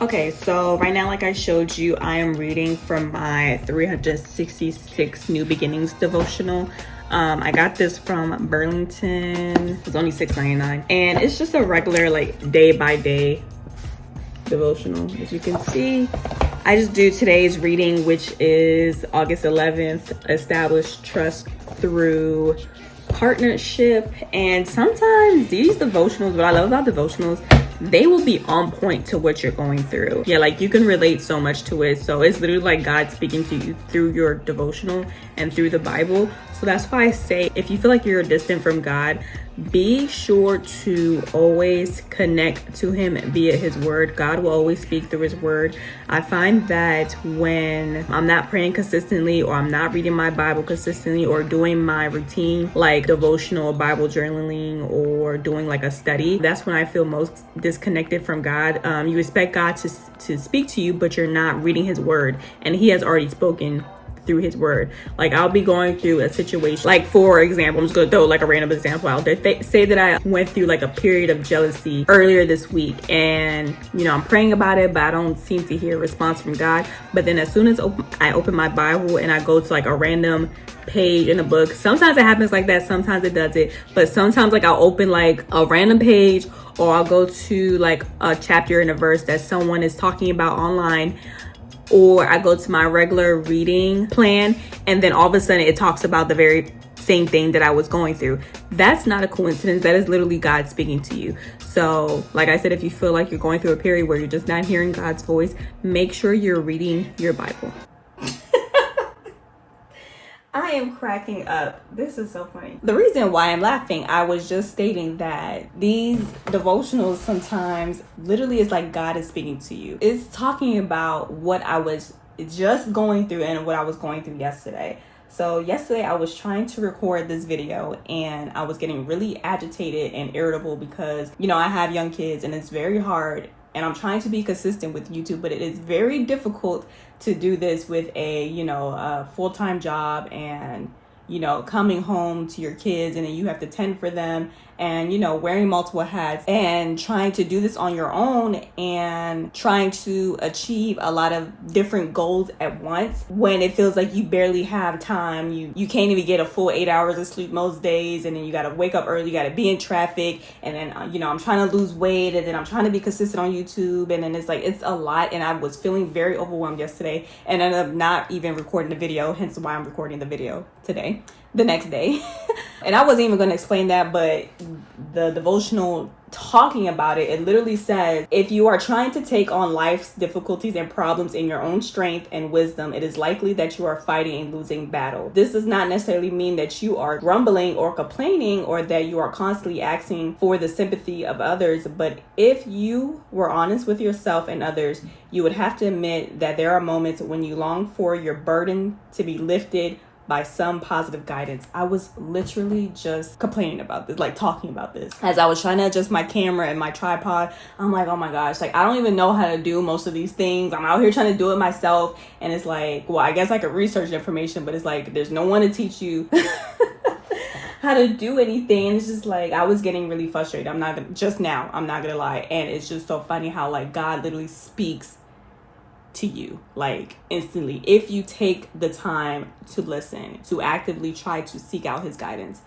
Okay, so right now, like I showed you, I am reading from my 366 New Beginnings devotional. I got this from Burlington. It's only $6.99, and it's just a regular like day by day devotional. As you can see, I just do today's reading, which is August 11th. Establish trust through partnership. And sometimes these devotionals, what I love about devotionals, they will be on point to what you're going through. Yeah, like you can relate so much to it. So it's literally like God speaking to you through your devotional and through the Bible. So that's why I say, if you feel like you're distant from God, be sure to always connect to him via his word. God will always speak through his word. I find that when I'm not praying consistently, or I'm not reading my Bible consistently, or doing my routine like devotional, Bible journaling, or doing like a study, that's when I feel most disconnected from God. You expect God to speak to you, but you're not reading his word, and he has already spoken through his word. Like I'll be going through a situation, like for example, I'm just gonna throw like a random example out there. Say that I went through like a period of jealousy earlier this week, and I'm praying about it, but I don't seem to hear a response from God. But then as soon as I open my Bible and I go to like a random page in a book, sometimes it happens like that, sometimes it doesn't, but sometimes like I'll open like a random page, or I'll go to like a chapter in a verse that someone is talking about online, or I go to my regular reading plan, and then all of a sudden it talks about the very same thing that I was going through. That's not a coincidence. That is literally God speaking to you. So like I said, if you feel like you're going through a period where you're just not hearing God's voice, make sure you're reading your Bible. I am cracking up. This is so funny. The reason why I'm laughing, I was just stating that these devotionals sometimes literally is like God is speaking to you. It's talking about what I was just going through and what I was going through yesterday. So yesterday I was trying to record this video, and I was getting really agitated and irritable because, I have young kids, and it's very hard. And I'm trying to be consistent with YouTube, but it is very difficult to do this with a full-time job, and coming home to your kids, and then you have to tend for them, and wearing multiple hats, and trying to do this on your own, and trying to achieve a lot of different goals at once, when it feels like you barely have time. You can't even get a full 8 hours of sleep most days, and then you got to wake up early, you got to be in traffic, and then I'm trying to lose weight, and then I'm trying to be consistent on YouTube, and then it's a lot. And I was feeling very overwhelmed yesterday, and ended up not even recording the video, hence why I'm recording the video today, the next day. And I wasn't even going to explain that, but the devotional talking about it, it literally says, if you are trying to take on life's difficulties and problems in your own strength and wisdom, it is likely that you are fighting a losing battle. This does not necessarily mean that you are grumbling or complaining, or that you are constantly asking for the sympathy of others. But if you were honest with yourself and others, you would have to admit that there are moments when you long for your burden to be lifted by some positive guidance. I was literally just complaining about this, like talking about this. As I was trying to adjust my camera and my tripod, I'm like, oh my gosh, like I don't even know how to do most of these things. I'm out here trying to do it myself. And it's like, well, I guess I could research information, but it's like, there's no one to teach you how to do anything. And it's just like, I was getting really frustrated. I'm not gonna lie. And it's just so funny how like God literally speaks to you like instantly if you take the time to listen, to actively try to seek out his guidance.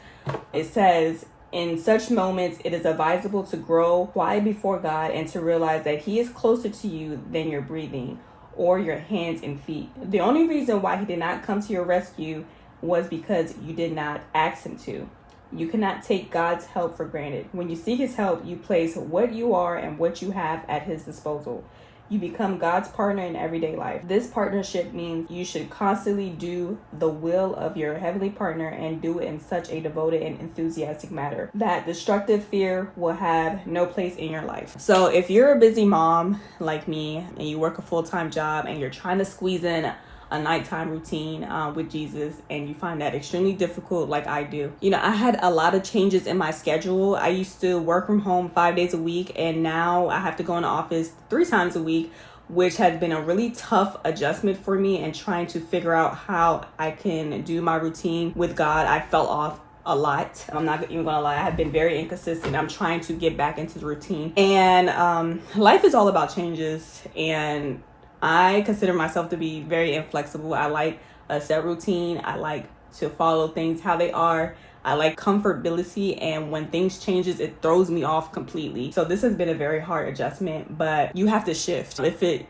It says, in such moments, it is advisable to grow quiet before God and to realize that he is closer to you than your breathing or your hands and feet. The only reason why he did not come to your rescue was because you did not ask him to. You cannot take God's help for granted. When you seek his help, you place what you are and what you have at his disposal. You become God's partner in everyday life. This partnership means you should constantly do the will of your heavenly partner and do it in such a devoted and enthusiastic manner that destructive fear will have no place in your life. So if you're a busy mom like me and you work a full-time job and you're trying to squeeze in a nighttime routine with Jesus, and you find that extremely difficult like I do. I had a lot of changes in my schedule. I used to work from home 5 days a week, and now I have to go in the office 3 times a week, which has been a really tough adjustment for me, and trying to figure out how I can do my routine with God. I fell off a lot. I'm not even gonna lie, I have been very inconsistent. I'm trying to get back into the routine, and life is all about changes, and I consider myself to be very inflexible. I like a set routine. I like to follow things how they are. I like comfortability, and when things changes, it throws me off completely. So this has been a very hard adjustment, but you have to shift.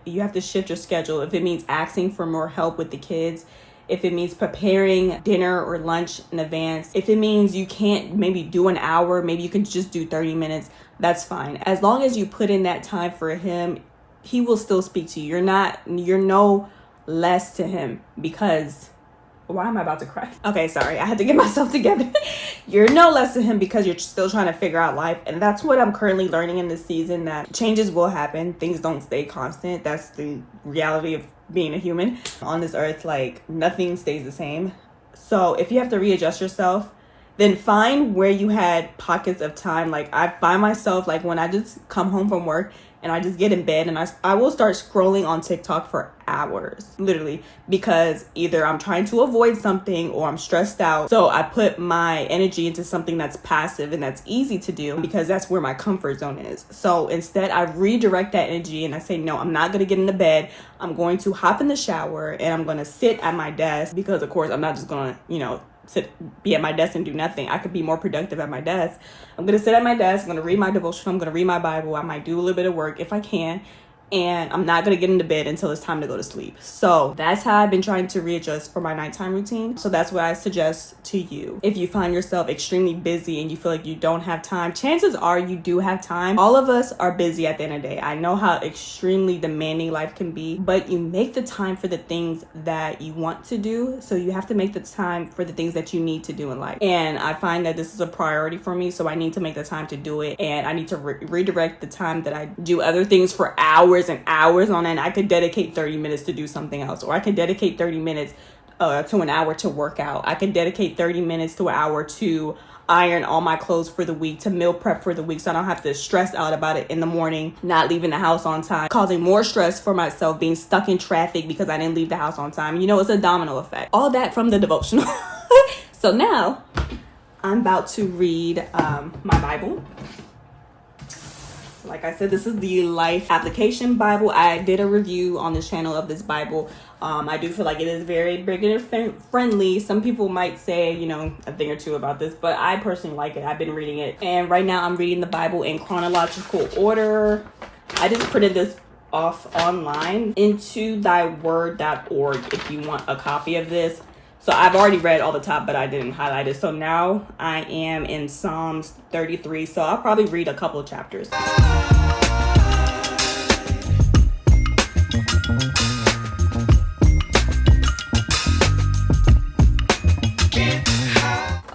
You have to shift your schedule. If it means asking for more help with the kids, if it means preparing dinner or lunch in advance, if it means you can't maybe do an hour, maybe you can just do 30 minutes, that's fine. As long as you put in that time for him, he will still speak to you. You're no less to him because, why am I about to cry? Okay, sorry. I had to get myself together. You're no less to him because you're still trying to figure out life. And that's what I'm currently learning in this season, that changes will happen. Things don't stay constant. That's the reality of being a human on this earth. Like, nothing stays the same. So if you have to readjust yourself, then find where you had pockets of time. Like, I find myself, like, when I just come home from work and I just get in bed and I will start scrolling on TikTok for hours, literally, because either I'm trying to avoid something or I'm stressed out. So I put my energy into something that's passive and that's easy to do because that's where my comfort zone is. So instead, I redirect that energy and I say, no, I'm not going to get into bed. I'm going to hop in the shower and I'm going to sit at my desk because, of course, I'm not just going to, be at my desk and do nothing. I could be more productive at my desk. I'm going to sit at my desk. I'm going to read my devotional. I'm going to read my Bible. I might do a little bit of work if I can. And I'm not going to get into bed until it's time to go to sleep. So that's how I've been trying to readjust for my nighttime routine. So that's what I suggest to you. If you find yourself extremely busy and you feel like you don't have time, chances are you do have time. All of us are busy at the end of the day. I know how extremely demanding life can be, but you make the time for the things that you want to do. So you have to make the time for the things that you need to do in life. And I find that this is a priority for me. So I need to make the time to do it. And I need to redirect the time that I do other things for hours and hours on end. I could dedicate 30 minutes to do something else, or I could dedicate 30 minutes to an hour to work out. I could dedicate 30 minutes to an hour to iron all my clothes for the week, to meal prep for the week, so I don't have to stress out about it in the morning, not leaving the house on time, causing more stress for myself, being stuck in traffic because I didn't leave the house on time. It's a domino effect. All that from the devotional. So now I'm about to read my Bible. Like I said, this is the Life Application Bible. I did a review on this channel of this Bible. I do feel like it is very beginner friendly. Some people might say, a thing or two about this, but I personally like it. I've been reading it. And right now I'm reading the Bible in chronological order. I just printed this off online, intothy.word.org, if you want a copy of this. So I've already read all the top, but I didn't highlight it. So now I am in Psalms 33. So I'll probably read a couple of chapters.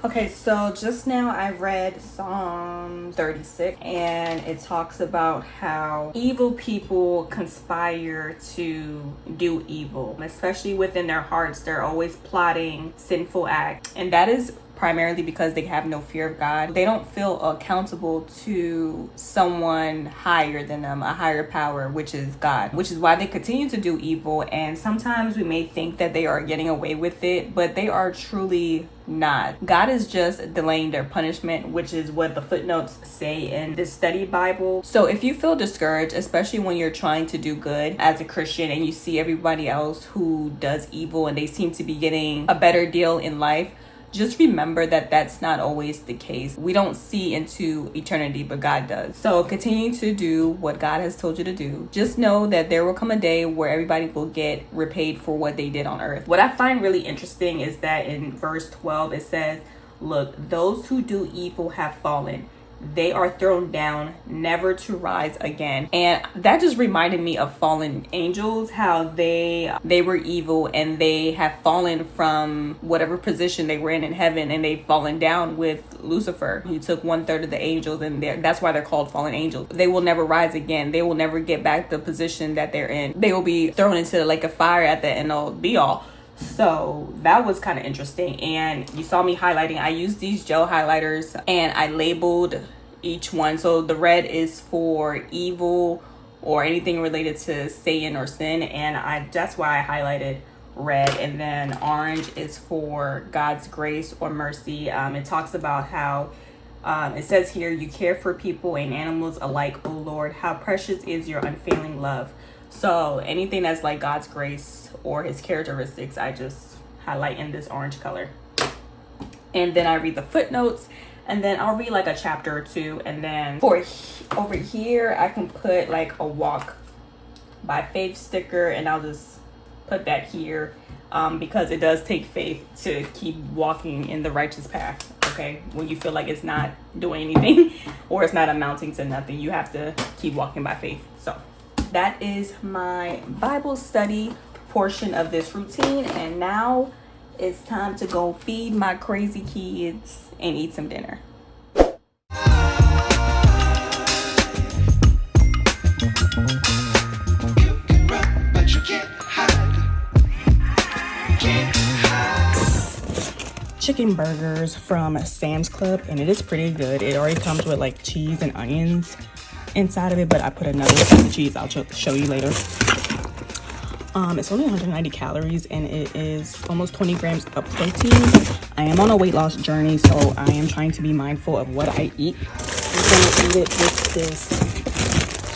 Okay, so just now I read Psalm 36, and it talks about how evil people conspire to do evil, especially within their hearts. They're always plotting sinful acts, and that is primarily because they have no fear of God. They don't feel accountable to someone higher than them, a higher power, which is God, which is why they continue to do evil. And sometimes we may think that they are getting away with it, but they are truly not. God is just delaying their punishment, which is what the footnotes say in this study Bible. So if you feel discouraged, especially when you're trying to do good as a Christian and you see everybody else who does evil and they seem to be getting a better deal in life, just remember that that's not always the case. We don't see into eternity, but God does. So continue to do what God has told you to do. Just know that there will come a day where everybody will get repaid for what they did on earth. What I find really interesting is that in verse 12, it says, Look, those who do evil have fallen. They are thrown down, never to rise again. And that just reminded me of fallen angels, how they were evil and they have fallen from whatever position they were in heaven, and they've fallen down with Lucifer. He took 1/3 of the angels, and that's why they're called fallen angels. They will never rise again. They will never get back the position that they're in. They will be thrown into the lake of fire at the end all be all. So that was kind of interesting. And you saw me highlighting. I used these gel highlighters and I labeled each one. So the red is for evil or anything related to Satan or sin, and that's why I highlighted red. And then orange is for God's grace or mercy. It talks about how it says here, you care for people and animals alike, oh Lord, how precious is your unfailing love. So anything that's like God's grace or his characteristics, I just highlight in this orange color. And then I read the footnotes, and then I'll read like a chapter or two. And then for over here, I can put like a walk by faith sticker, and I'll just put that here because it does take faith to keep walking in the righteous path. Okay, when you feel like it's not doing anything or it's not amounting to nothing, you have to keep walking by faith. So that is my Bible study portion of this routine, and now it's time to go feed my crazy kids and eat some dinner. Chicken burgers from Sam's Club, and it is pretty good. It already comes with like cheese and onions inside of it, but I put another piece of cheese. I'll show you later. It's only 190 calories and it is almost 20 grams of protein. I am on a weight loss journey, so I am trying to be mindful of what I eat. I'm gonna eat it with this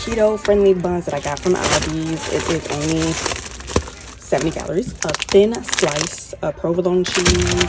keto friendly buns that I got from Aldi's. It is only 70 calories. A thin slice of provolone cheese,